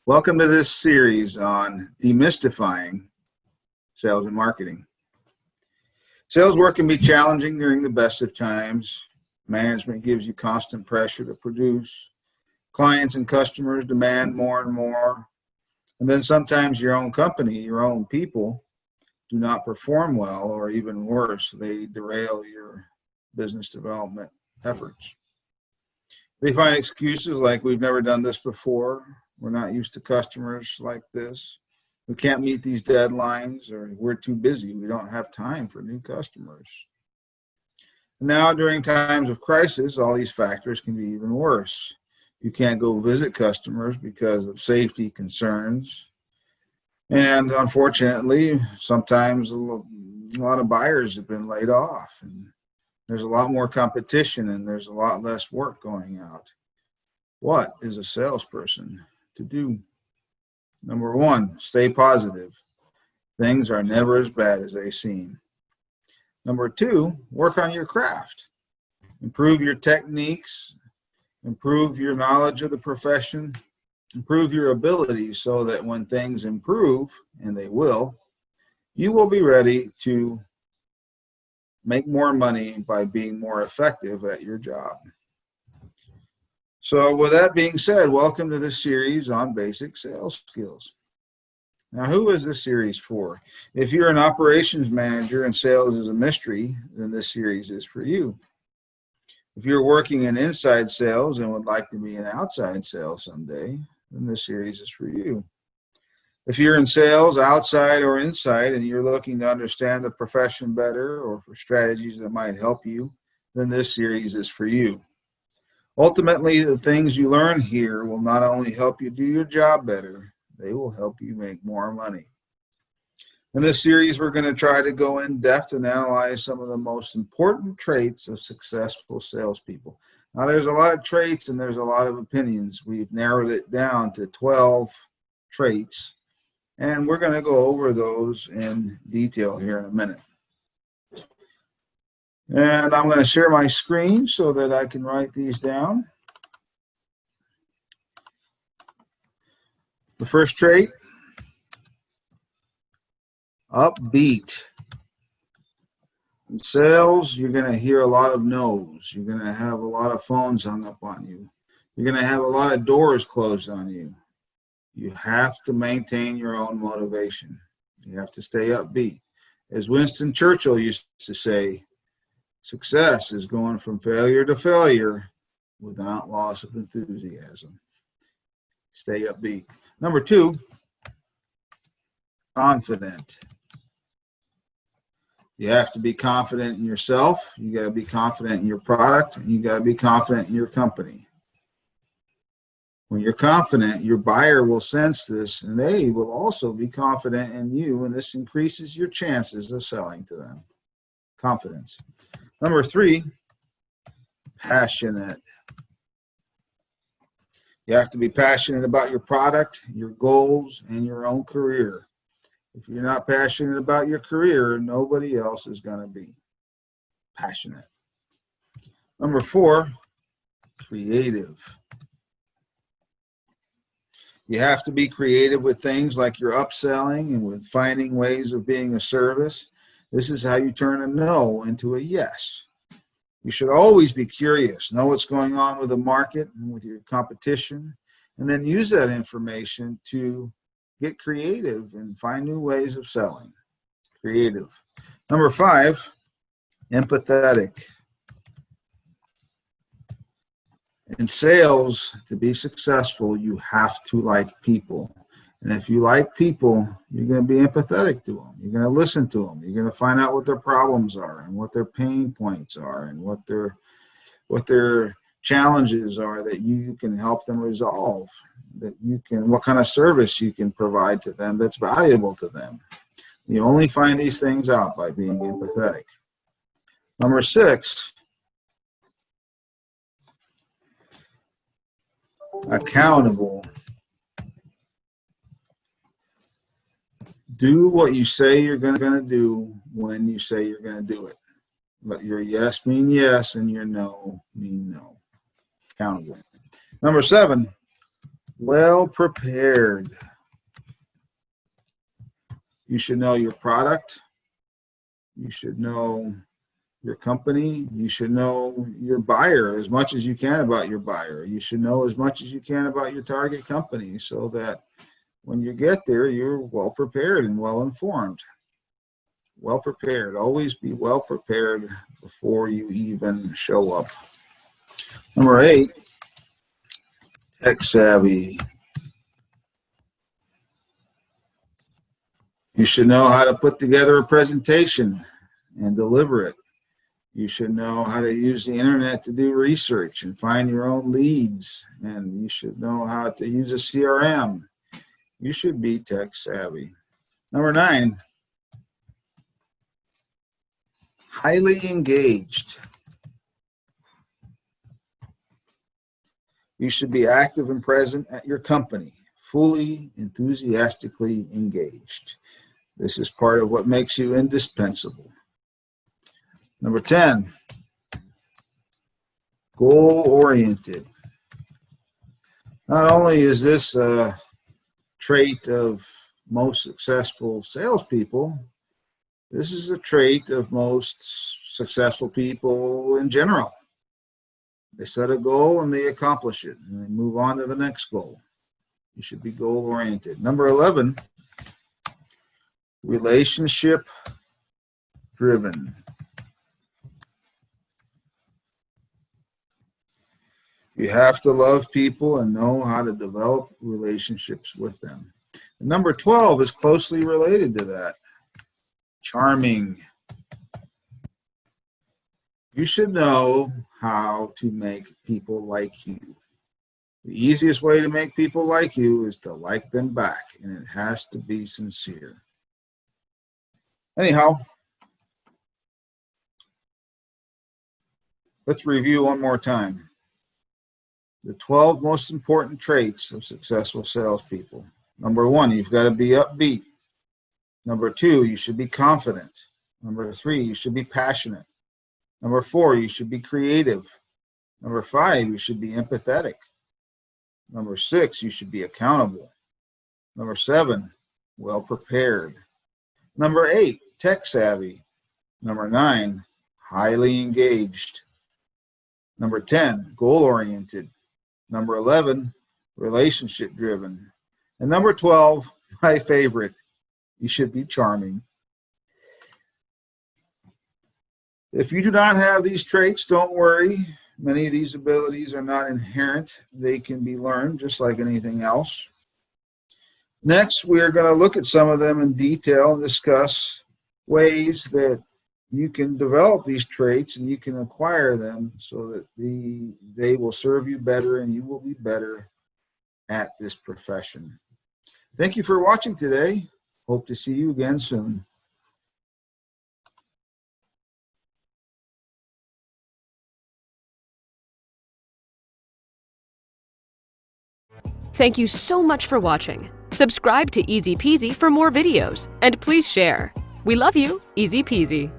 Welcome to this series on demystifying sales and marketing. Sales work can be challenging during the best of times. Management gives you constant pressure to produce. Clients and customers demand more and more. And then sometimes your own company, your own people do not perform well, or even worse, they derail your business development efforts. They find excuses like, we've never done this before. We're not used to customers like this. We can't meet these deadlines, or we're too busy. We don't have time for new customers. Now, during times of crisis, all these factors can be even worse. You can't go visit customers because of safety concerns. And unfortunately, sometimes a lot of buyers have been laid off, and there's a lot more competition, and there's a lot less work going out. What is a salesperson to do? Number one, stay positive. Things are never as bad as they seem. Number two, work on your craft. Improve your techniques, improve your knowledge of the profession, improve your abilities so that when things improve, and they will, you will be ready to make more money by being more effective at your job. So with that being said, welcome to this series on basic sales skills. Now, who is this series for? If you're an operations manager and sales is a mystery, then this series is for you. If you're working in inside sales and would like to be in outside sales someday, then this series is for you. If you're in sales, outside or inside, and you're looking to understand the profession better or for strategies that might help you, then this series is for you. Ultimately, the things you learn here will not only help you do your job better, they will help you make more money. In this series, we're going to try to go in depth and analyze some of the most important traits of successful salespeople. Now, there's a lot of traits and there's a lot of opinions. We've narrowed it down to 12 traits, and we're going to go over those in detail here in a minute. And I'm going to share my screen so that I can write these down. The first trait, upbeat. In sales, you're going to hear a lot of no's. You're going to have a lot of phones hung up on you. You're going to have a lot of doors closed on you. You have to maintain your own motivation. You have to stay upbeat. As Winston Churchill used to say, success is going from failure to failure without loss of enthusiasm. Stay upbeat. Number two, confident. You have to be confident in yourself. You got to be confident in your product, and you got to be confident in your company. When you're confident, your buyer will sense this, and they will also be confident in you, and this increases your chances of selling to them. Confidence. Number three, passionate. You have to be passionate about your product, your goals, and your own career. If you're not passionate about your career, nobody else is going to be passionate. Number four, creative. You have to be creative with things like your upselling and with finding ways of being of service. This is how you turn a no into a yes. You should always be curious, know what's going on with the market and with your competition, and then use that information to get creative and find new ways of selling. Creative. Number five, empathetic. In sales, to be successful, you have to like people. And if you like people, you're going to be empathetic to them. You're going to listen to them. You're going to find out what their problems are and what their pain points are and what their challenges are that you can help them resolve, what kind of service you can provide to them that's valuable to them. You only find these things out by being empathetic. Number six, accountable. Do what you say you're going to do when you say you're going to do it. Let your yes mean yes and your no mean no. Accountable. Number seven, well prepared. You should know your product. You should know your company. You should know your buyer as much as you can about your buyer. You should know as much as you can about your target company so that when you get there, you're well prepared and well informed. Well prepared. Always be well prepared before you even show up. Number 8, tech savvy. You should know how to put together a presentation and deliver it. You should know how to use the internet to do research and find your own leads. And you should know how to use a CRM. You should be tech savvy. Number 9, highly engaged. You should be active and present at your company, fully, enthusiastically engaged. This is part of what makes you indispensable. Number 10, goal-oriented. Not only is this a trait of most successful salespeople, this is a trait of most successful people in general. They set a goal and they accomplish it, and they move on to the next goal. You should be goal-oriented. Number 11, relationship-driven. You have to love people and know how to develop relationships with them. And number 12 is closely related to that. Charming. You should know how to make people like you. The easiest way to make people like you is to like them back, and it has to be sincere. Anyhow, let's review one more time. The 12 most important traits of successful salespeople. Number 1, you've got to be upbeat. Number 2, you should be confident. Number 3, you should be passionate. Number 4, you should be creative. Number 5, you should be empathetic. Number 6, you should be accountable. Number 7, well prepared. Number 8, tech savvy. Number 9, highly engaged. Number 10, goal oriented. Number 11, relationship driven. And number 12, my favorite, you should be charming. If you do not have these traits, don't worry. Many of these abilities are not inherent. They can be learned just like anything else. Next, we are going to look at some of them in detail and discuss ways that you can develop these traits and you can acquire them so that they will serve you better and you will be better at this profession. Thank you for watching today. Hope to see you again soon. Thank you so much for watching. Subscribe to Easy Peasy for more videos, and please share. We love you, Easy Peasy.